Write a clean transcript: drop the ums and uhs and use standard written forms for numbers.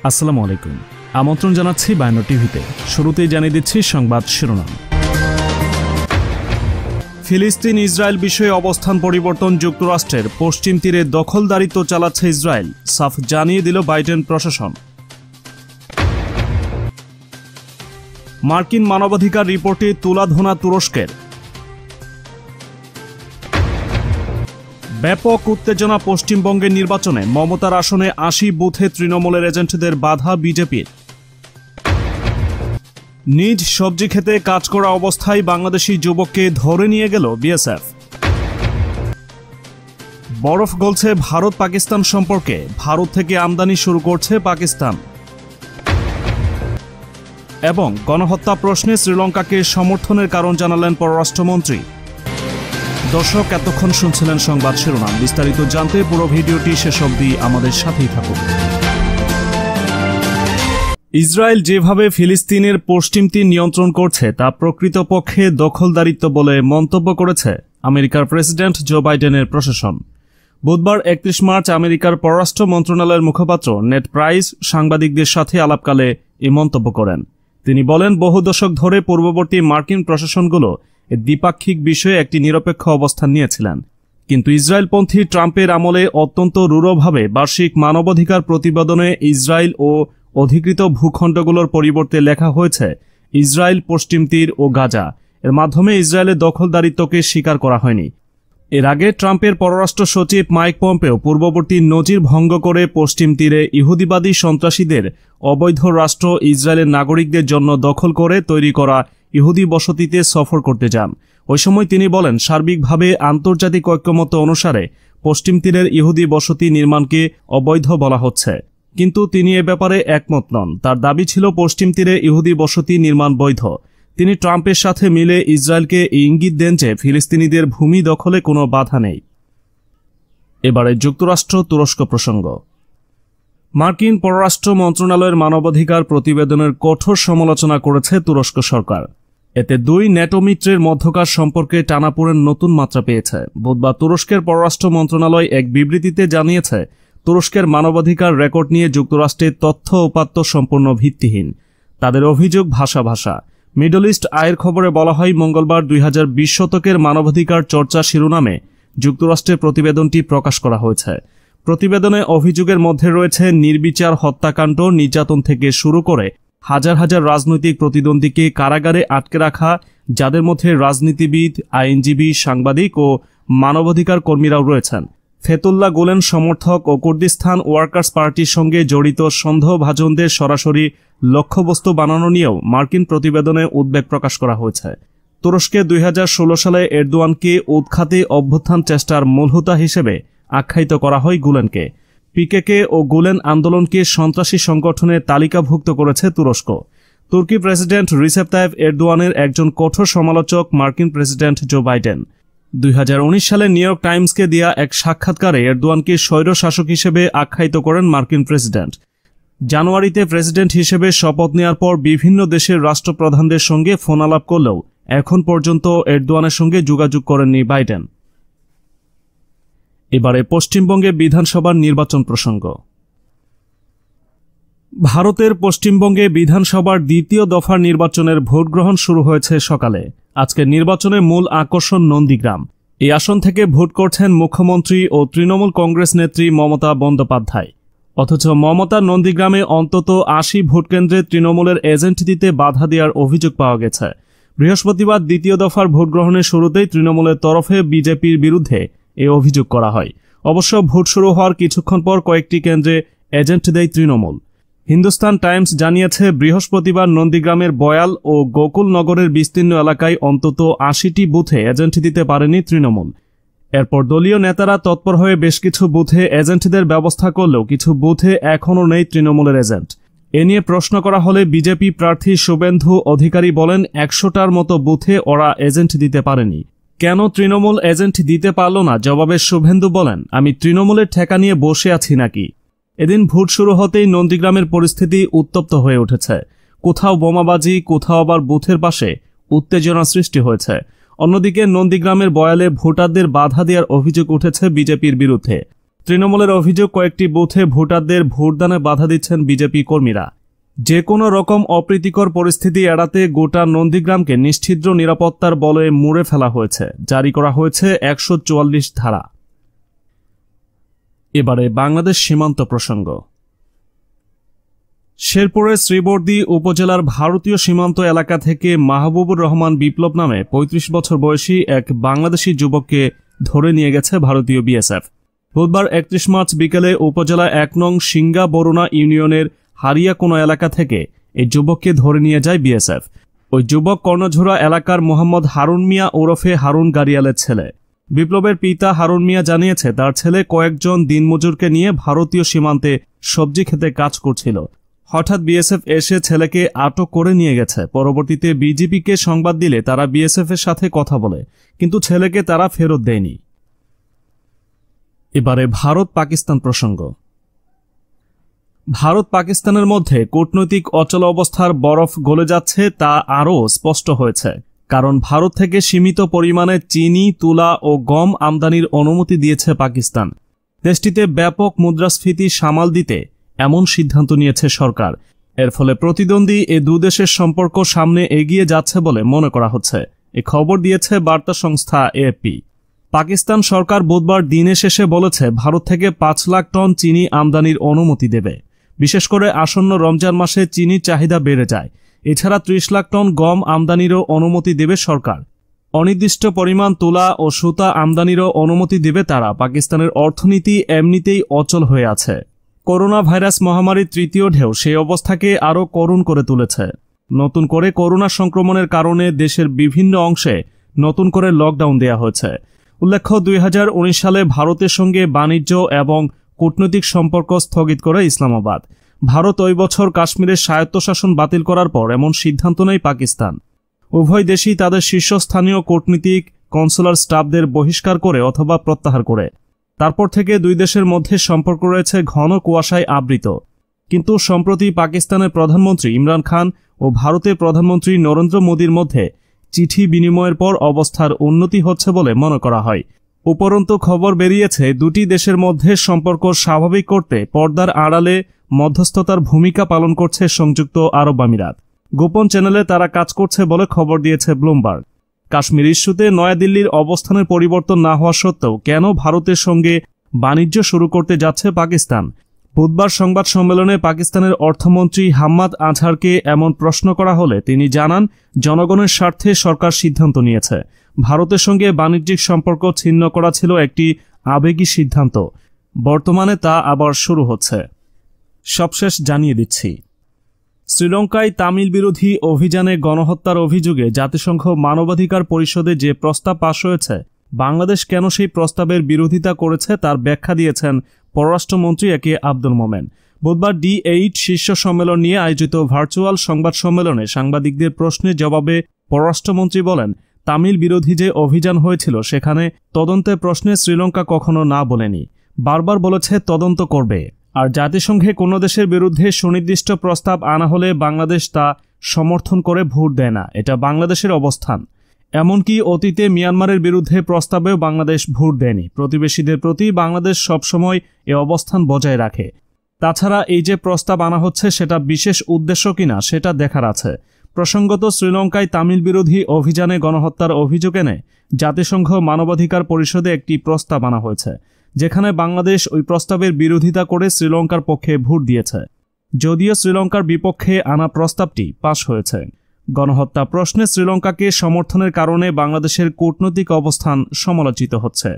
আসসালামু আলাইকুম। আমন্ত্রণ জানাচ্ছি বায়ান্ন টিভিতে। শুরুতেই জানিয়ে দিচ্ছি সংবাদ শিরোনাম। ফিলিস্তিন ইসরায়েল বিষয়ে অবস্থান পরিবর্তন যুক্তরাষ্ট্রের। পশ্চিম তীরে দখলদারিত্ব চালাচ্ছে ইসরায়েল, সাফ জানিয়ে দিল বাইডেন প্রশাসন। মার্কিন মানবাধিকার রিপোর্টে তুলাধোনা তুরস্কের। ব্যাপক উত্তেজনা পশ্চিমবঙ্গের নির্বাচনে। মমতার আসনে ৮০ বুথে তৃণমূলের এজেন্টদের বাধা বিজেপির। নিজ সবজি খেতে কাজ করা অবস্থায় বাংলাদেশি যুবককে ধরে নিয়ে গেল বিএসএফ। বরফ গলছে ভারত পাকিস্তান সম্পর্কে। ভারত থেকে আমদানি শুরু করছে পাকিস্তান। এবং গণহত্যা প্রশ্নে শ্রীলঙ্কাকে সমর্থনের কারণ জানালেন পররাষ্ট্রমন্ত্রী। দর্শক, এতক্ষণ শুনছিলেন সংবাদ শিরোনাম। বিস্তারিত জানতে পুরো ভিডিওটি শেষ অবধি আমাদের সাথেই থাকুন। ইসরায়েল যেভাবে ফিলিস্তিনের পশ্চিম তীর নিয়ন্ত্রণ করছে তা প্রকৃতপক্ষে দখলদারিত্ব বলে মন্তব্য করেছে আমেরিকার প্রেসিডেন্ট জো বাইডেনের প্রশাসন। বুধবার ৩১ মার্চ আমেরিকার পররাষ্ট্র মন্ত্রণালয়ের মুখপাত্র নেড প্রাইস সাংবাদিকদের সাথে আলাপকালে এই মন্তব্য করেন। তিনি বলেন, বহু দশক ধরে পূর্ববর্তী মার্কিন প্রশাসনগুলো দ্বিপাক্ষিক বিষয়ে একটি নিরপেক্ষ অবস্থান নিয়েছিলেন, কিন্তু ইসরায়েলপন্থী ট্রাম্পের আমলে অত্যন্ত রূঢ়ভাবে বার্ষিক মানবাধিকার প্রতিবেদনে ইসরায়েল ও অধিকৃত ভূখণ্ডগুলোর পরিবর্তে লেখা হয়েছে ইসরায়েল, পশ্চিম তীর ও গাজা। এর মাধ্যমে ইসরায়েলের দখলদারিত্বকে স্বীকার করা হয়নি। এর আগে ট্রাম্পের পররাষ্ট্র সচিব মাইক পম্পেও পূর্ববর্তী নজির ভঙ্গ করে পশ্চিম তীরে ইহুদিবাদী সন্ত্রাসীদের অবৈধ রাষ্ট্র ইসরায়েলের নাগরিকদের জন্য দখল করে তৈরি করা ইহুদি বসতিতে সফর করতে যান। ওই সময় তিনি বলেন, সার্বিকভাবে আন্তর্জাতিক ঐক্যমত অনুসারে পশ্চিম তীরের ইহুদি বসতি নির্মাণকে অবৈধ বলা হচ্ছে, কিন্তু তিনি এ ব্যাপারে একমত নন। তার দাবি ছিল পশ্চিম তীরে ইহুদি বসতি নির্মাণ বৈধ। তিনি ট্রাম্পের সাথে মিলে ইসরায়েলকে ইঙ্গিত দেন যে ফিলিস্তিনিদের ভূমি দখলে কোনো বাধা নেই। এবারে যুক্তরাষ্ট্র তুরস্ক প্রসঙ্গ। মার্কিন পররাষ্ট্র মন্ত্রণালয়ের মানবাধিকার প্রতিবেদনের কঠোর সমালোচনা করেছে তুরস্ক সরকার। এতে দুই ন্যাটো মিত্রের মধ্যকার সম্পর্কে টানাপোড়েন নতুন মাত্রা পেয়েছে। বুধবার তুরস্কের পররাষ্ট্র মন্ত্রণালয় এক বিবৃতিতে জানিয়েছে, তুরস্কের মানবাধিকার রেকর্ড নিয়ে যুক্তরাষ্ট্রের তথ্য উপাত্ত সম্পূর্ণ ভিত্তিহীন। তাদের অভিযোগ ভাষা। মিডল ইস্ট আয়ের খবরে বলা হয়, মঙ্গলবার ২০২০ শতকের মানবাধিকার চর্চা শিরোনামে যুক্তরাষ্ট্রের প্রতিবেদনটি প্রকাশ করা হয়েছে। প্রতিবেদনে অভিযোগের মধ্যে রয়েছে নির্বিচার হত্যাকাণ্ড, নির্যাতন থেকে শুরু করে হাজার হাজার রাজনৈতিক প্রতিদ্বন্দ্বীকে কারাগারে আটকে রাখা, যাদের মধ্যে রাজনীতিবিদ, আইনজীবী, সাংবাদিক ও মানবাধিকার কর্মীরাও রয়েছেন। ফেতুল্লাহ গুলেন সমর্থক ও কুর্দিস্তান ওয়ার্কার্স পার্টির সঙ্গে জড়িত সন্দেহভাজনদের সরাসরি লক্ষ্যবস্তু বানানো নিয়েও মার্কিন প্রতিবেদনে উদ্বেগ প্রকাশ করা হয়েছে। তুরস্কে ২০১৬ সালে এরদোয়ানকে উৎখাতে অভ্যুত্থান চেষ্টার মূলহোতা হিসেবে আখ্যায়িত করা হয় গুলেনকে। পিকেকে ও গুলেন আন্দোলনকে সন্ত্রাসী সংগঠনে তালিকাভুক্ত করেছে তুরস্ক। তুর্কি প্রেসিডেন্ট রিসেপ তাইপ এরদোয়ানের একজন কঠোর সমালোচক মার্কিন প্রেসিডেন্ট জো বাইডেন। ২০১৯ সালে নিউ ইয়র্ক টাইমসকে দেয়া এক সাক্ষাৎকারে এরদোয়ানকে স্বৈর শাসক হিসেবে আখ্যায়িত করেন মার্কিন প্রেসিডেন্ট। জানুয়ারিতে প্রেসিডেন্ট হিসেবে শপথ নেওয়ার পর বিভিন্ন দেশের রাষ্ট্রপ্রধানদের সঙ্গে ফোন আলাপ করলেও এখন পর্যন্ত এরদোয়ানের সঙ্গে যোগাযোগ করেননি বাইডেন। এবারে পশ্চিমবঙ্গে বিধানসভার নির্বাচন প্রসঙ্গ। ভারতের পশ্চিমবঙ্গে বিধানসভার দ্বিতীয় দফার নির্বাচনের ভোট গ্রহণ শুরু হয়েছে সকালে। আজকের নির্বাচনে মূল আকর্ষণ নন্দীগ্রাম। এই আসন থেকে ভোট করছেন মুখ্যমন্ত্রী ও তৃণমূল কংগ্রেস নেত্রী মমতা বন্দ্যোপাধ্যায়। অথচ মমতা নন্দীগ্রামে অন্তত ৮০ ভোটকেন্দ্রে তৃণমূলের এজেন্ট দিতে বাধা দেওয়ার অভিযোগ পাওয়া গেছে। বৃহস্পতিবার দ্বিতীয় দফার ভোট গ্রহণের শুরুতেই তৃণমূলের তরফে বিজেপির বিরুদ্ধে এ অভিযোগ করা হয়। অবশ্য ভোট শুরু হওয়ার কিছুক্ষণ পর কয়েকটি কেন্দ্রে এজেন্ট দেয় তৃণমূল। হিন্দুস্তান টাইমস জানিয়েছে, বৃহস্পতিবার নন্দীগ্রামের বয়াল ও গোকুলনগরের বিস্তীর্ণ এলাকায় অন্তত ৮০টি বুথে এজেন্ট দিতে পারেনি তৃণমূল। এরপর দলীয় নেতারা তৎপর হয়ে বেশ কিছু বুথে এজেন্টদের ব্যবস্থা করলেও কিছু বুথে এখনও নেই তৃণমূলের এজেন্ট। এ নিয়ে প্রশ্ন করা হলে বিজেপি প্রার্থী শুভেন্দু অধিকারী বলেন, ১০০টার মতো বুথে ওরা এজেন্ট দিতে পারেনি। কেন তৃণমূল এজেন্ট দিতে পারল না? জবাবে শুভেন্দু বলেন, আমি তৃণমূলের ঠেকা নিয়ে বসে আছি নাকি? এদিন ভোট শুরু হতেই নন্দীগ্রামের পরিস্থিতি উত্তপ্ত হয়ে উঠেছে। কোথাও বোমাবাজি, কোথাও আবার বুথের পাশে উত্তেজনা সৃষ্টি হয়েছে। অন্যদিকে নন্দীগ্রামের বয়ালে ভোটারদের বাধা দেওয়ার অভিযোগ উঠেছে বিজেপির বিরুদ্ধে। তৃণমূলের অভিযোগ, কয়েকটি বুথে ভোটারদের ভোটদানে বাধা দিচ্ছেন বিজেপি কর্মীরা। যে কোনো রকম অপ্রীতিকর পরিস্থিতি এড়াতে গোটা নন্দীগ্রামকে নিশ্ছিদ্র নিরাপত্তার বলয়ে মুড়ে ফেলা হয়েছে। জারি করা হয়েছে 144 ধারা। এবারে বাংলাদেশ সীমান্ত প্রসঙ্গ। শেরপুরের শ্রীবর্দী উপজেলার ভারতীয় সীমান্ত এলাকা থেকে মাহবুবুর রহমান বিপ্লব নামে 35 বছর বয়সী এক বাংলাদেশি যুবককে ধরে নিয়ে গেছে ভারতীয় বিএসএফ। বুধবার 31 মার্চ বিকেলে উপজেলা 1 নং সিঙ্গা বরুণা ইউনিয়নের হারিয়াকোনা এলাকা থেকে এই যুবককে ধরে নিয়ে যায় বিএসএফ। ওই যুবক কর্ণঝোড়া এলাকার মোহাম্মদ হারুন মিয়া ওরফে হারুন গাড়িয়ালের ছেলে। বিপ্লবের পিতা হারুন মিয়া জানিয়েছে, তার ছেলে কয়েকজন দিনমজুরকে নিয়ে ভারতীয় সীমান্তে সবজি খেতে কাজ করছিল। হঠাৎ বিএসএফ এসে ছেলেকে আটক করে নিয়ে গেছে। পরবর্তীতে বিজিবিকে সংবাদ দিলে তারা বিএসএফ এর সাথে কথা বলে, কিন্তু ছেলেকে তারা ফেরত দেয়নি। এবারে ভারত পাকিস্তান প্রসঙ্গ। ভারত পাকিস্তানের মধ্যে কূটনৈতিক অচল অবস্থার বরফ গলে যাচ্ছে তা আরও স্পষ্ট হয়েছে, কারণ ভারত থেকে সীমিত পরিমাণে চিনি, তুলা ও গম আমদানির অনুমতি দিয়েছে পাকিস্তান। দেশটিতে ব্যাপক মুদ্রাস্ফীতি সামাল দিতে এমন সিদ্ধান্ত নিয়েছে সরকার। এর ফলে প্রতিদ্বন্দ্বী এ দুদেশের সম্পর্ক সামনে এগিয়ে যাচ্ছে বলে মনে করা হচ্ছে। এ খবর দিয়েছে বার্তা সংস্থা এএফপি। পাকিস্তান সরকার বুধবার দিনের শেষে বলেছে, ভারত থেকে 5 লাখ টন চিনি আমদানির অনুমতি দেবে। বিশেষ করে আসন্ন রমজান মাসে চিনির চাহিদা বেড়ে যায়। এছাড়া 30 লাখ টন গম আমদানিরও অনুমতি দেবে সরকার। অনির্দিষ্ট পরিমাণ তুলা ও সুতা আমদানিরও অনুমতি দেবে তারা। পাকিস্তানের অর্থনীতি এমনিতেই অচল হয়ে আছে। করোনা ভাইরাস মহামারীর তৃতীয় ঢেউ সেই অবস্থাকে আরও করুণ করে তুলেছে। নতুন করে করোনা সংক্রমণের কারণে দেশের বিভিন্ন অংশে নতুন করে লকডাউন দেওয়া হয়েছে। উল্লেখ্য, 2019 সালে ভারতের সঙ্গে বাণিজ্য এবং কূটনৈতিক সম্পর্ক স্থগিত করে ইসলামাবাদ। ভারত ওই বছর কাশ্মীরের স্বায়ত্তশাসন বাতিল করার পর এমন সিদ্ধান্ত নেয় পাকিস্তান। উভয় দেশই তাদের শীর্ষস্থানীয় কূটনীতিক কনসুলার স্টাফদের বহিষ্কার করে অথবা প্রত্যাহার করে। তারপর থেকে দুই দেশের মধ্যে সম্পর্ক রয়েছে ঘন কুয়াশায় আবৃত। কিন্তু সম্প্রতি পাকিস্তানের প্রধানমন্ত্রী ইমরান খান ও ভারতের প্রধানমন্ত্রী নরেন্দ্র মোদীর মধ্যে চিঠি বিনিময়ের পর অবস্থার উন্নতি হচ্ছে বলে মনে করা হয়। উপরন্তু খবর বেরিয়েছে, দুটি দেশের মধ্যে সম্পর্ক স্বাভাবিক করতে পর্দার আড়ালে মধ্যস্থতার ভূমিকা পালন করছে সংযুক্ত আরব আমিরাত। গোপন চ্যানেলে তারা কাজ করছে বলে খবর দিয়েছে ব্লুমবার্গ। কাশ্মীর ইস্যুতে নয়াদিল্লির অবস্থানের পরিবর্তন না হওয়া সত্ত্বেও কেন ভারতের সঙ্গে বাণিজ্য শুরু করতে যাচ্ছে পাকিস্তান? বুধবার সংবাদ সম্মেলনে পাকিস্তানের অর্থমন্ত্রী হাম্মাদ আজহারকে এমন প্রশ্ন করা হলে তিনি জানান, জনগণের স্বার্থে সরকার সিদ্ধান্ত নিয়েছে। ভারতের সঙ্গে বাণিজ্যিক সম্পর্ক ছিন্ন করা ছিল একটি আবেগী সিদ্ধান্ত। বর্তমানে তা আবার শুরু হচ্ছে। সবশেষ জানিয়ে দিচ্ছি, শ্রীলঙ্কায় তামিল বিরোধী অভিযানে গণহত্যার অভিযোগে জাতিসংঘ মানবাধিকার পরিষদে যে প্রস্তাব পাশ হয়েছে, বাংলাদেশ কেন সেই প্রস্তাবের বিরোধিতা করেছে তার ব্যাখ্যা দিয়েছেন পররাষ্ট্রমন্ত্রী একে আব্দুল মোমেন। বুধবার D8 শীর্ষ সম্মেলন নিয়ে আয়োজিত ভার্চুয়াল সংবাদ সম্মেলনে সাংবাদিকদের প্রশ্নের জবাবে পররাষ্ট্রমন্ত্রী বলেন, তামিল বিরোধী যে অভিযান হয়েছিল সেখানে তদন্তের প্রশ্নে শ্রীলঙ্কা কখনো না বলেনি, বারবার বলেছে তদন্ত করবে। আর জাতিসংঘে কোনো দেশের বিরুদ্ধে সুনির্দিষ্ট প্রস্তাব আনা হলে বাংলাদেশ তা সমর্থন করে ভোট দেয় না। এটা বাংলাদেশের অবস্থান। এমনকি অতীতে মিয়ানমারের বিরুদ্ধে প্রস্তাবেও বাংলাদেশ ভোট দেয়নি। প্রতিবেশীদের প্রতি বাংলাদেশ সবসময় এ অবস্থান বজায় রাখে। তাছাড়া এই যে প্রস্তাব আনা হচ্ছে সেটা বিশেষ উদ্দেশ্য কিনা সেটা দেখার আছে। প্রসঙ্গত, শ্রীলঙ্কায় তামিল বিরোধী অভিযানে গণহত্যার অভিযোগ এনে জাতিসংঘ মানবাধিকার পরিষদে একটি প্রস্তাব আনা হয়েছে, যেখানে বাংলাদেশ ওই প্রস্তাবের বিরোধিতা করে শ্রীলঙ্কার পক্ষে ভোট দিয়েছে। যদিও শ্রীলঙ্কার বিপক্ষে আনা প্রস্তাবটি পাশ হয়েছে। গণহত্যা প্রশ্নে শ্রীলঙ্কাকে সমর্থনের কারণে বাংলাদেশের কূটনৈতিক অবস্থান সমালোচিত হচ্ছে।